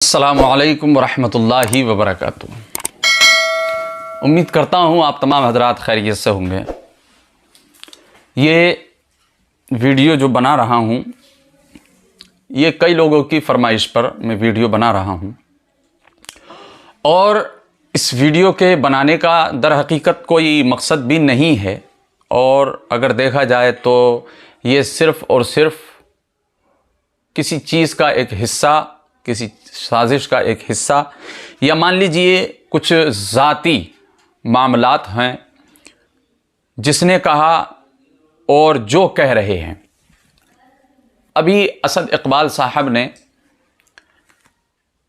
अस्सलामु अलैकुम वरहमतुल्लाहि वबरकातुहू। उम्मीद करता हूँ आप तमाम हजरात खैरियत से होंगे। ये वीडियो जो बना रहा हूँ ये कई लोगों की फरमाइश पर मैं वीडियो बना रहा हूँ और इस वीडियो के बनाने का दर हकीकत कोई मकसद भी नहीं है, और अगर देखा जाए तो ये सिर्फ़ और सिर्फ किसी चीज़ का एक हिस्सा, किसी साजिश का एक हिस्सा, या मान लीजिए कुछ ज़ाती मामलात हैं जिसने कहा और जो कह रहे हैं। अभी असद इकबाल साहब ने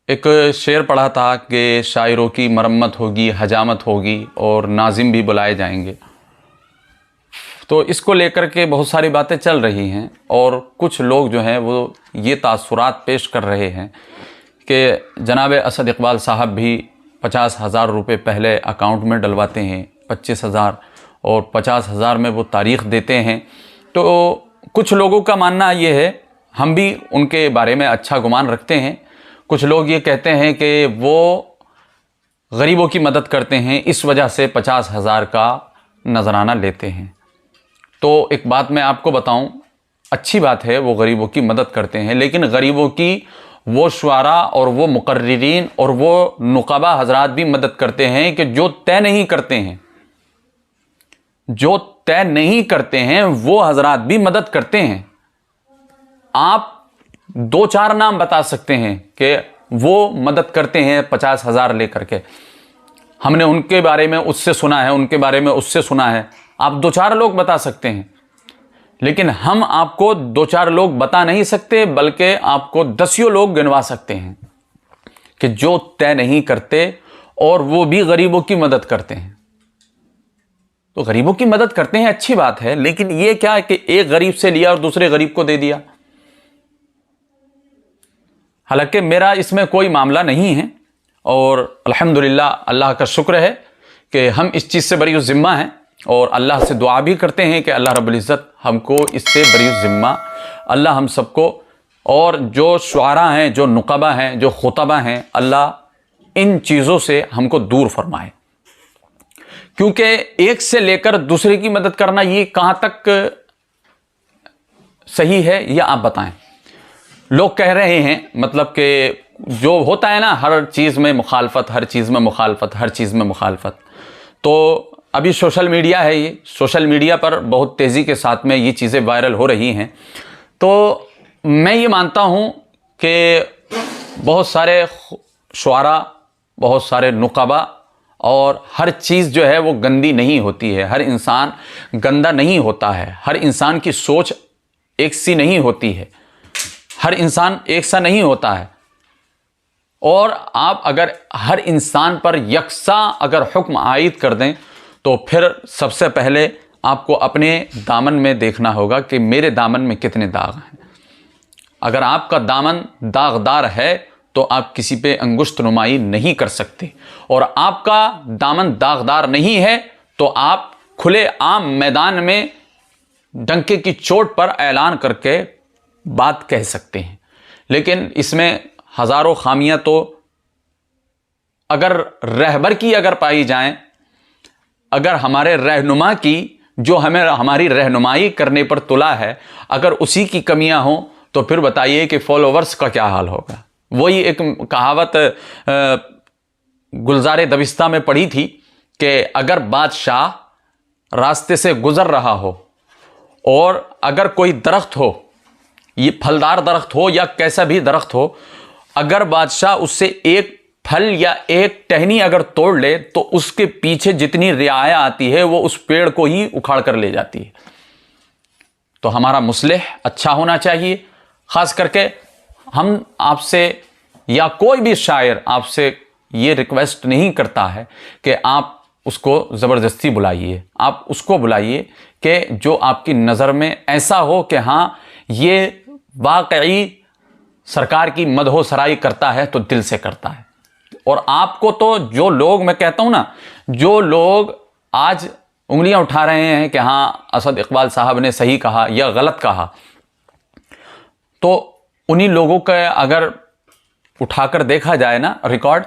एक शेर पढ़ा था कि शायरों की मरम्मत होगी, हजामत होगी और नाजिम भी बुलाए जाएंगे। तो इसको लेकर के बहुत सारी बातें चल रही हैं और कुछ लोग जो हैं वो ये तासुरात पेश कर रहे हैं कि जनाब असद इकबाल साहब भी 50,000 रुपये पहले अकाउंट में डलवाते हैं, 25,000 और 50,000 में वो तारीख़ देते हैं। तो कुछ लोगों का मानना ये है, हम भी उनके बारे में अच्छा गुमान रखते हैं, कुछ लोग ये कहते हैं कि वो गरीबों की मदद करते हैं, इस वजह से 50,000 का नजराना लेते हैं। तो एक बात मैं आपको बताऊं, अच्छी बात है वो गरीबों की मदद करते हैं, लेकिन गरीबों की वो शुआरा और वो मुकर्रिरीन और वो नुक़बा हजरात भी मदद करते हैं कि जो तय नहीं करते हैं, जो तय नहीं करते हैं वो हजरात भी मदद करते हैं। आप 2-4 नाम बता सकते हैं कि वो मदद करते हैं 50,000 लेकर के, हमने उनके बारे में उससे सुना है, उनके बारे में उससे सुना है। आप 2-4 लोग बता सकते हैं, लेकिन हम आपको 2-4 लोग बता नहीं सकते, बल्कि आपको 10 लोग गिनवा सकते हैं कि जो तय नहीं करते और वो भी गरीबों की मदद करते हैं। तो गरीबों की मदद करते हैं, अच्छी बात है, लेकिन ये क्या है कि एक गरीब से लिया और दूसरे गरीब को दे दिया। हालांकि मेरा इसमें कोई मामला नहीं है और अल्हम्दुलिल्लाह अल्लाह का शुक्र है कि हम इस चीज़ से बरी ज़िम्मा हैं और अल्लाह से दुआ भी करते हैं कि अल्लाह रब्बुल इज़्ज़त हमको इससे बरी ज़िम्मा, अल्लाह हम सबको, और जो शुआरा हैं, जो नुक़बा हैं, जो खुतबा हैं, अल्लाह इन चीज़ों से हमको दूर फरमाए। क्योंकि एक से लेकर दूसरे की मदद करना ये कहाँ तक सही है, यह आप बताएं। लोग कह रहे हैं, मतलब कि जो होता है ना, हर चीज़ में मुखालफत, हर चीज़ में मुखालफत, हर चीज़ में मुखालफत। तो अभी सोशल मीडिया है, ये सोशल मीडिया पर बहुत तेज़ी के साथ में ये चीज़ें वायरल हो रही हैं। तो मैं ये मानता हूँ कि बहुत सारे शुआरा, बहुत सारे नुक़बा, और हर चीज़ जो है वो गंदी नहीं होती है, हर इंसान गंदा नहीं होता है, हर इंसान की सोच एक सी नहीं होती है, हर इंसान एक सा नहीं होता है। और आप अगर हर इंसान पर यकसा अगर हुक्म आयद कर दें तो फिर सबसे पहले आपको अपने दामन में देखना होगा कि मेरे दामन में कितने दाग हैं। अगर आपका दामन दागदार है तो आप किसी पे अंगुष्ठ नुमाई नहीं कर सकते, और आपका दामन दागदार नहीं है तो आप खुले आम मैदान में डंके की चोट पर ऐलान करके बात कह सकते हैं। लेकिन इसमें हज़ारों खामियां तो अगर रहबर की अगर पाई जाएं, अगर हमारे रहनुमा की, जो हमें हमारी रहनुमाई करने पर तुला है, अगर उसी की कमियां हों तो फिर बताइए कि फॉलोवर्स का क्या हाल होगा। वही एक कहावत गुलजार दबिस्ता में पढ़ी थी कि अगर बादशाह रास्ते से गुजर रहा हो और अगर कोई दरख्त हो, ये फलदार दरख्त हो या कैसा भी दरख्त हो, अगर बादशाह उससे एक फल या एक टहनी अगर तोड़ ले तो उसके पीछे जितनी रियाया आती है वो उस पेड़ को ही उखाड़ कर ले जाती है। तो हमारा मुस्लिह अच्छा होना चाहिए। ख़ास करके हम आपसे या कोई भी शायर आपसे ये रिक्वेस्ट नहीं करता है कि आप उसको ज़बरदस्ती बुलाइए, आप उसको बुलाइए कि जो आपकी नज़र में ऐसा हो कि हाँ ये वाकई सरकार की मदहो सराई करता है तो दिल से करता है। और आपको तो जो लोग, मैं कहता हूं ना, जो लोग आज उंगलियां उठा रहे हैं कि हाँ असद इकबाल साहब ने सही कहा या गलत कहा, तो उन्हीं लोगों का अगर उठाकर देखा जाए ना रिकॉर्ड,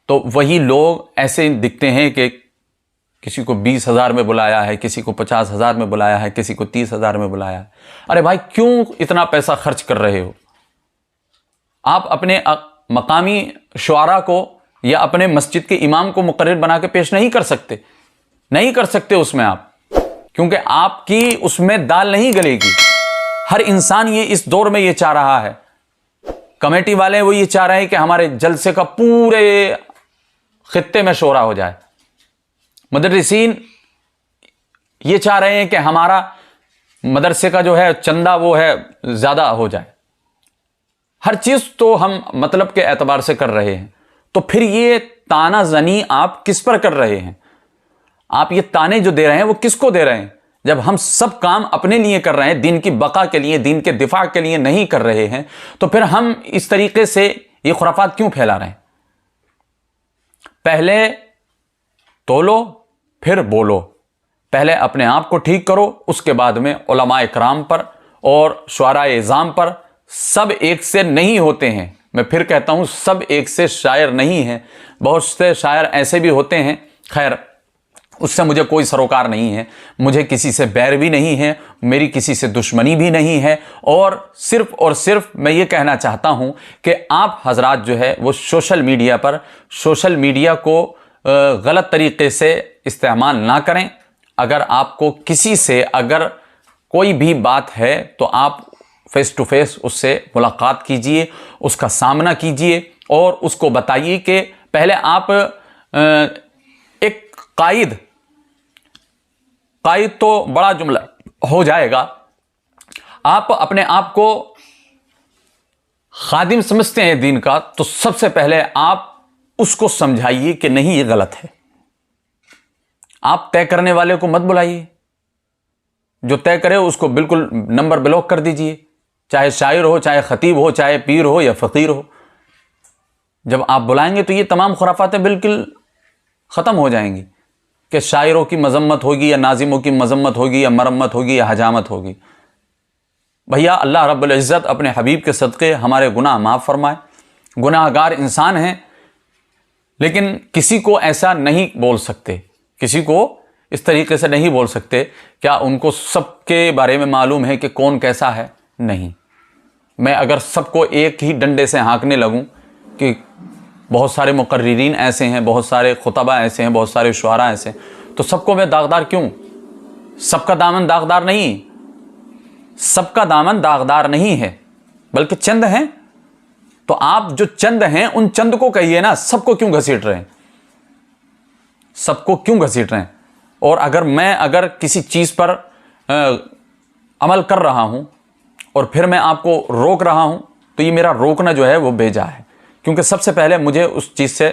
तो वही लोग ऐसे दिखते हैं कि किसी को 20,000 में बुलाया है, किसी को 50,000 में बुलाया है, किसी को 30,000 में बुलाया है। अरे भाई, क्यों इतना पैसा खर्च कर रहे हो? आप अपने मकामी शुआरा को या अपने मस्जिद के इमाम को मुकर्रर बना के पेश नहीं कर सकते, नहीं कर सकते उसमें आप, क्योंकि आपकी उसमें दाल नहीं गलेगी। हर इंसान ये इस दौर में ये चाह रहा है, कमेटी वाले वो ये चाह रहे हैं कि हमारे जलसे का पूरे खित्ते में शोरा हो जाए। मुदर्रिसीन ये चाह रहे हैं कि हमारा मदरसे का जो है चंदा वो है ज्यादा हो जाए। हर चीज तो हम मतलब के एतबार से कर रहे हैं, तो फिर ये ताना जनी आप किस पर कर रहे हैं? आप ये ताने जो दे रहे हैं वो किसको दे रहे हैं? जब हम सब काम अपने लिए कर रहे हैं, दीन की बका के लिए, दीन के दिफा के लिए नहीं कर रहे हैं, तो फिर हम इस तरीके से ये खुराफात क्यों फैला रहे हैं? पहले तोलो फिर बोलो, पहले अपने आप को ठीक करो, उसके बाद में उलमा इकराम पर और शुआराए इज़ाम पर। सब एक से नहीं होते हैं, मैं फिर कहता हूं, सब एक से शायर नहीं हैं। बहुत से शायर ऐसे भी होते हैं, खैर उससे मुझे कोई सरोकार नहीं है, मुझे किसी से बैर भी नहीं है, मेरी किसी से दुश्मनी भी नहीं है, और सिर्फ मैं ये कहना चाहता हूं कि आप हजरात जो है वो सोशल मीडिया पर सोशल मीडिया को गलत तरीके से इस्तेमाल ना करें। अगर आपको किसी से अगर कोई भी बात है तो आप फेस टू फेस उससे मुलाकात कीजिए, उसका सामना कीजिए और उसको बताइए कि पहले आप एक कायद तो बड़ा जुमला हो जाएगा, आप अपने आप को खादिम समझते हैं दीन का, तो सबसे पहले आप उसको समझाइए कि नहीं ये गलत है। आप तय करने वाले को मत बुलाइए, जो तय करे उसको बिल्कुल नंबर ब्लॉक कर दीजिए, चाहे शायर हो, चाहे खतीब हो, चाहे पीर हो या फ़कीर हो। जब आप बुलाएंगे तो ये तमाम खुराफातें बिल्कुल ख़त्म हो जाएंगी कि शायरों की मजम्मत होगी या नाजिमों की मजम्मत होगी या मरम्मत होगी या हजामत होगी। भैया, अल्लाह रब्बुल इज़्ज़त अपने हबीब के सदक़े हमारे गुनाह माफ़ फरमाए। गुनाहगार इंसान हैं, लेकिन किसी को ऐसा नहीं बोल सकते, किसी को इस तरीके से नहीं बोल सकते। क्या उनको सबके बारे में मालूम है कि कौन कैसा है? नहीं। मैं अगर सबको एक ही डंडे से हाँकने लगूं कि बहुत सारे मुकर्रिरीन ऐसे हैं, बहुत सारे खुतबा ऐसे हैं, बहुत सारे शुआरा ऐसे हैं, तो सबको मैं दागदार क्यों? सबका दामन दागदार नहीं, सबका दामन दागदार नहीं है, बल्कि चंद हैं। तो आप जो चंद हैं उन चंद को कहिए ना, सबको क्यों घसीट रहे हैं? सबको क्यों घसीट रहे हैं? और अगर किसी चीज़ पर अमल कर रहा हूं और फिर मैं आपको रोक रहा हूं, तो ये मेरा रोकना जो है वो बेजा है, क्योंकि सबसे पहले मुझे उस चीज़ से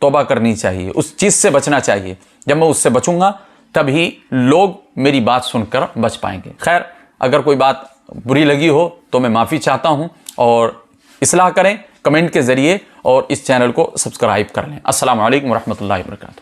तौबा करनी चाहिए, उस चीज़ से बचना चाहिए। जब मैं उससे बचूंगा तभी लोग मेरी बात सुनकर बच पाएंगे। खैर, अगर कोई बात बुरी लगी हो तो मैं माफ़ी चाहता हूं, और इस्लाह करें कमेंट के ज़रिए और इस चैनल को सब्सक्राइब कर लें। अस्सलामु अलैकुम वरहमतुल्लाहि वबरकातुहू।